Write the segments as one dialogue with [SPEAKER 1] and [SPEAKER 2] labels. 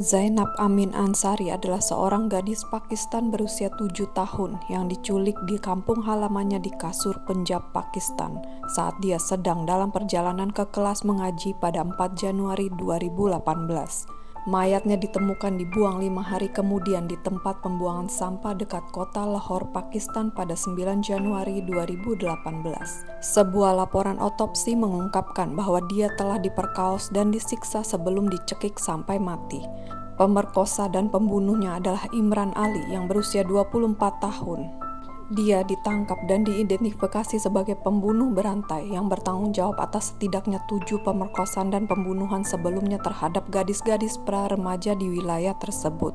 [SPEAKER 1] Zainab Amin Ansari adalah seorang gadis Pakistan berusia 7 tahun yang diculik di kampung halamannya di Kasur, Punjab, Pakistan saat dia sedang dalam perjalanan ke kelas mengaji pada 4 Januari 2018. Mayatnya ditemukan dibuang 5 hari kemudian di tempat pembuangan sampah dekat kota Lahore, Pakistan pada 9 Januari 2018. Sebuah laporan otopsi mengungkapkan bahwa dia telah diperkaos dan disiksa sebelum dicekik sampai mati. Pemerkosa dan pembunuhnya adalah Imran Ali yang berusia 24 tahun. Dia ditangkap dan diidentifikasi sebagai pembunuh berantai yang bertanggung jawab atas setidaknya 7 pemerkosaan dan pembunuhan sebelumnya terhadap gadis-gadis pra-remaja di wilayah tersebut.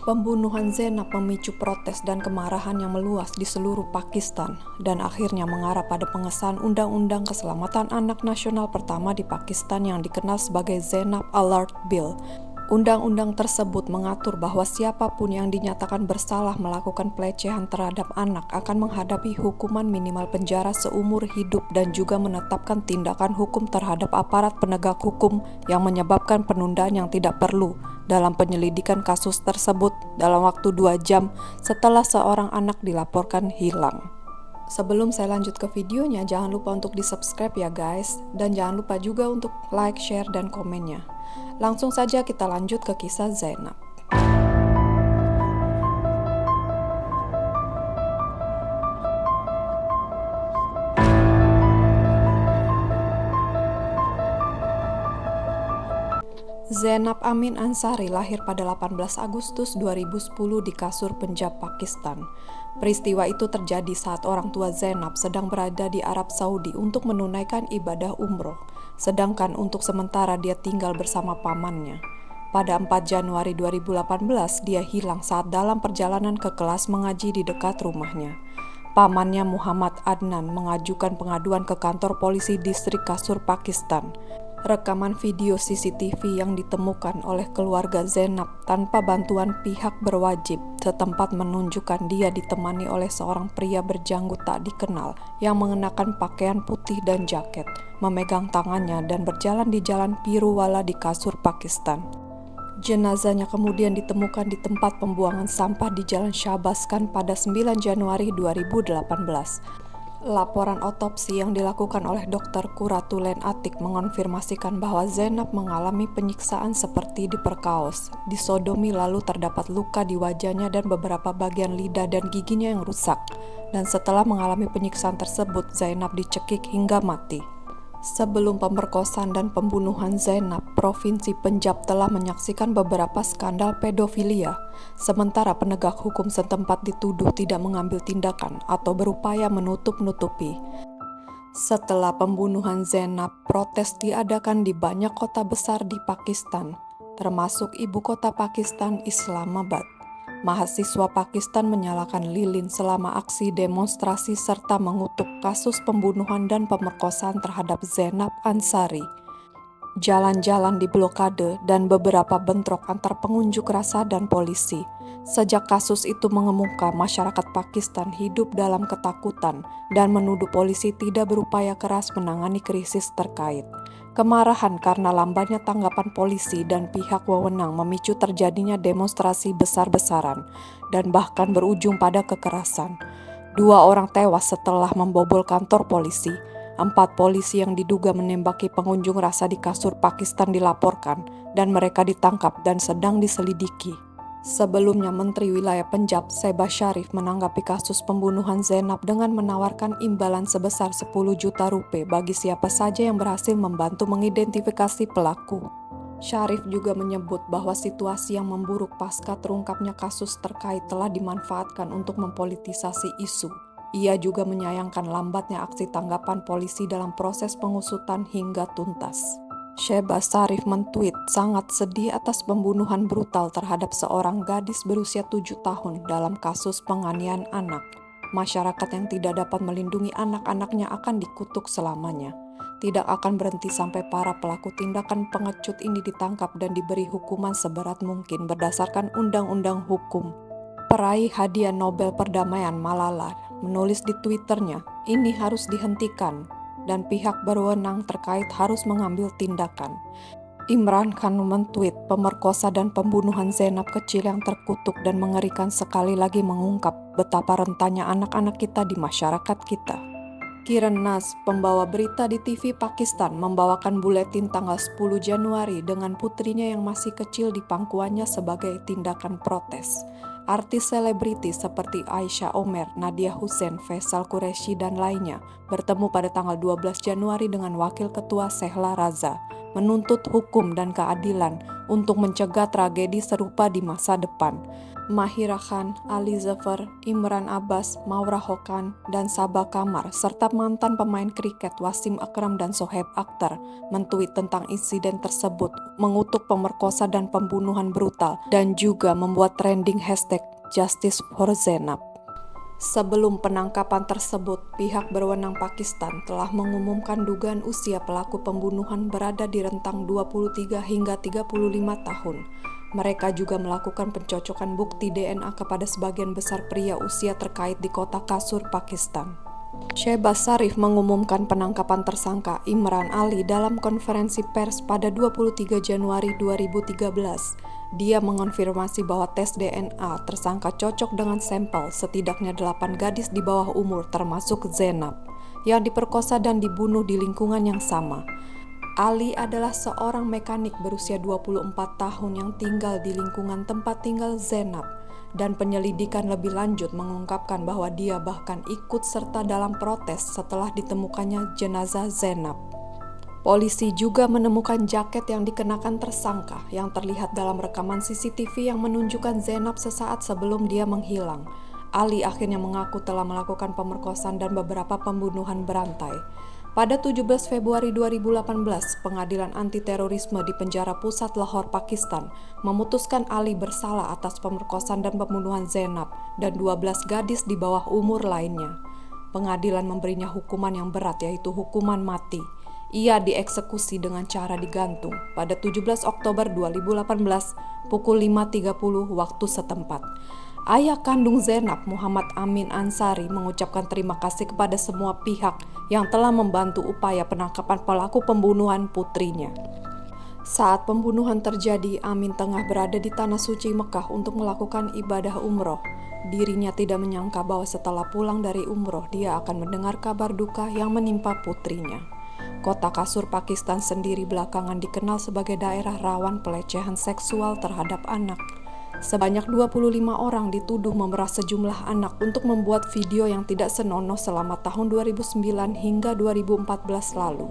[SPEAKER 1] Pembunuhan Zainab memicu protes dan kemarahan yang meluas di seluruh Pakistan dan akhirnya mengarah pada pengesahan Undang-Undang Keselamatan Anak Nasional pertama di Pakistan yang dikenal sebagai Zainab Alert Bill. Undang-undang tersebut mengatur bahwa siapapun yang dinyatakan bersalah melakukan pelecehan terhadap anak akan menghadapi hukuman minimal penjara seumur hidup dan juga menetapkan tindakan hukum terhadap aparat penegak hukum yang menyebabkan penundaan yang tidak perlu dalam penyelidikan kasus tersebut dalam waktu 2 jam setelah seorang anak dilaporkan hilang. Sebelum saya lanjut ke videonya, jangan lupa untuk di-subscribe ya guys, dan jangan lupa juga untuk like, share, dan komennya. Langsung saja kita lanjut ke kisah Zainab. Zainab Amin Ansari lahir pada 18 Agustus 2010 di Kasur, Punjab, Pakistan. Peristiwa itu terjadi saat orang tua Zainab sedang berada di Arab Saudi untuk menunaikan ibadah umroh, sedangkan untuk sementara dia tinggal bersama pamannya. Pada 4 Januari 2018, dia hilang saat dalam perjalanan ke kelas mengaji di dekat rumahnya. Pamannya Muhammad Adnan mengajukan pengaduan ke kantor polisi distrik Kasur, Pakistan. Rekaman video CCTV yang ditemukan oleh keluarga Zainab tanpa bantuan pihak berwajib setempat menunjukkan dia ditemani oleh seorang pria berjanggut tak dikenal yang mengenakan pakaian putih dan jaket, memegang tangannya dan berjalan di jalan Piruwala di Kasur, Pakistan. Jenazahnya kemudian ditemukan di tempat pembuangan sampah di Jalan Syahbaskan pada 9 Januari 2018. Laporan otopsi yang dilakukan oleh Dr. Qurratulen Atik mengonfirmasikan bahwa Zainab mengalami penyiksaan seperti diperkaos, disodomi lalu terdapat luka di wajahnya dan beberapa bagian lidah dan giginya yang rusak. Dan setelah mengalami penyiksaan tersebut, Zainab dicekik hingga mati. Sebelum pemerkosaan dan pembunuhan Zainab, Provinsi Punjab telah menyaksikan beberapa skandal pedofilia, sementara penegak hukum setempat dituduh tidak mengambil tindakan atau berupaya menutup-nutupi. Setelah pembunuhan Zainab, protes diadakan di banyak kota besar di Pakistan, termasuk ibu kota Pakistan, Islamabad. Mahasiswa Pakistan menyalakan lilin selama aksi demonstrasi serta mengutuk kasus pembunuhan dan pemerkosaan terhadap Zainab Ansari. Jalan-jalan diblokade dan beberapa bentrok antar pengunjuk rasa dan polisi. Sejak kasus itu mengemuka, masyarakat Pakistan hidup dalam ketakutan dan menuduh polisi tidak berupaya keras menangani krisis terkait. Kemarahan karena lambannya tanggapan polisi dan pihak wewenang memicu terjadinya demonstrasi besar-besaran dan bahkan berujung pada kekerasan. 2 orang tewas setelah membobol kantor polisi. 4 polisi yang diduga menembaki pengunjuk rasa di Kasur, Pakistan dilaporkan dan mereka ditangkap dan sedang diselidiki. Sebelumnya, Menteri Wilayah Punjab Shehbaz Sharif menanggapi kasus pembunuhan Zainab dengan menawarkan imbalan sebesar 10 juta rupiah bagi siapa saja yang berhasil membantu mengidentifikasi pelaku. Sharif juga menyebut bahwa situasi yang memburuk pasca terungkapnya kasus terkait telah dimanfaatkan untuk mempolitisasi isu. Ia juga menyayangkan lambatnya aksi tanggapan polisi dalam proses pengusutan hingga tuntas. Shehbaz Sharif mentweet sangat sedih atas pembunuhan brutal terhadap seorang gadis berusia 7 tahun dalam kasus penganiayaan anak. Masyarakat yang tidak dapat melindungi anak-anaknya akan dikutuk selamanya. Tidak akan berhenti sampai para pelaku tindakan pengecut ini ditangkap dan diberi hukuman seberat mungkin berdasarkan undang-undang hukum. Peraih hadiah Nobel Perdamaian Malala menulis di Twitternya, ini harus dihentikan dan pihak berwenang terkait harus mengambil tindakan. Imran Khan mentweet pemerkosa dan pembunuhan Zainab kecil yang terkutuk dan mengerikan sekali lagi mengungkap betapa rentannya anak-anak kita di masyarakat kita. Kiran Nas, pembawa berita di TV Pakistan, membawakan buletin tanggal 10 Januari dengan putrinya yang masih kecil di pangkuannya sebagai tindakan protes. Artis selebriti seperti Aisyah Omer, Nadia Hussein, Faisal Qureshi, dan lainnya bertemu pada tanggal 12 Januari dengan Wakil Ketua Sehla Raza, menuntut hukum dan keadilan untuk mencegah tragedi serupa di masa depan. Mahira Khan, Ali Zafar, Imran Abbas, Maura Hokan, dan Sabah Kamar, serta mantan pemain kriket Wasim Akram dan Sohaib Akhtar mentweet tentang insiden tersebut, mengutuk pemerkosa dan pembunuhan brutal, dan juga membuat trending hashtag Justice for Zainab. Sebelum penangkapan tersebut, pihak berwenang Pakistan telah mengumumkan dugaan usia pelaku pembunuhan berada di rentang 23 hingga 35 tahun. Mereka juga melakukan pencocokan bukti DNA kepada sebagian besar pria usia terkait di kota Kasur, Pakistan. Shehbaz Sharif mengumumkan penangkapan tersangka Imran Ali dalam konferensi pers pada 23 Januari 2013. Dia mengonfirmasi bahwa tes DNA tersangka cocok dengan sampel setidaknya 8 gadis di bawah umur termasuk Zainab, yang diperkosa dan dibunuh di lingkungan yang sama. Ali adalah seorang mekanik berusia 24 tahun yang tinggal di lingkungan tempat tinggal Zainab, dan penyelidikan lebih lanjut mengungkapkan bahwa dia bahkan ikut serta dalam protes setelah ditemukannya jenazah Zainab. Polisi juga menemukan jaket yang dikenakan tersangka yang terlihat dalam rekaman CCTV yang menunjukkan Zainab sesaat sebelum dia menghilang. Ali akhirnya mengaku telah melakukan pemerkosaan dan beberapa pembunuhan berantai. Pada 17 Februari 2018, Pengadilan Anti-Terorisme di Penjara Pusat Lahore, Pakistan, memutuskan Ali bersalah atas pemerkosaan dan pembunuhan Zainab dan 12 gadis di bawah umur lainnya. Pengadilan memberinya hukuman yang berat, yaitu hukuman mati. Ia dieksekusi dengan cara digantung pada 17 Oktober 2018 pukul 5.30 waktu setempat. Ayah kandung Zainab, Muhammad Amin Ansari, mengucapkan terima kasih kepada semua pihak yang telah membantu upaya penangkapan pelaku pembunuhan putrinya. Saat pembunuhan terjadi, Amin tengah berada di Tanah Suci Mekah untuk melakukan ibadah umroh. Dirinya tidak menyangka bahwa setelah pulang dari umroh, dia akan mendengar kabar duka yang menimpa putrinya. Kota Kasur, Pakistan sendiri belakangan dikenal sebagai daerah rawan pelecehan seksual terhadap anak. Sebanyak 25 orang dituduh memeras sejumlah anak untuk membuat video yang tidak senonoh selama tahun 2009 hingga 2014 lalu.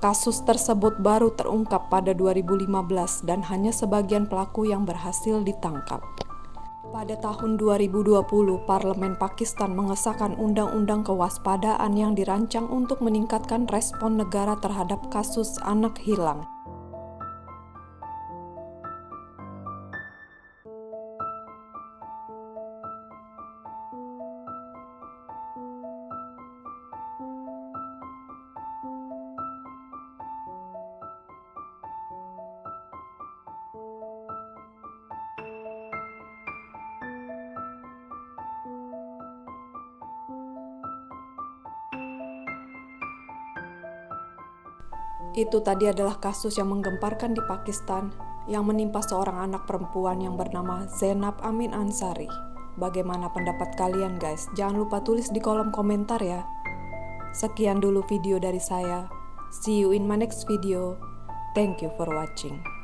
[SPEAKER 1] Kasus tersebut baru terungkap pada 2015 dan hanya sebagian pelaku yang berhasil ditangkap. Pada tahun 2020, Parlemen Pakistan mengesahkan Undang-Undang Kewaspadaan yang dirancang untuk meningkatkan respon negara terhadap kasus anak hilang. Itu tadi adalah kasus yang menggemparkan di Pakistan yang menimpa seorang anak perempuan yang bernama Zainab Amin Ansari. Bagaimana pendapat kalian guys? Jangan lupa tulis di kolom komentar ya. Sekian dulu video dari saya. See you in my next video. Thank you for watching.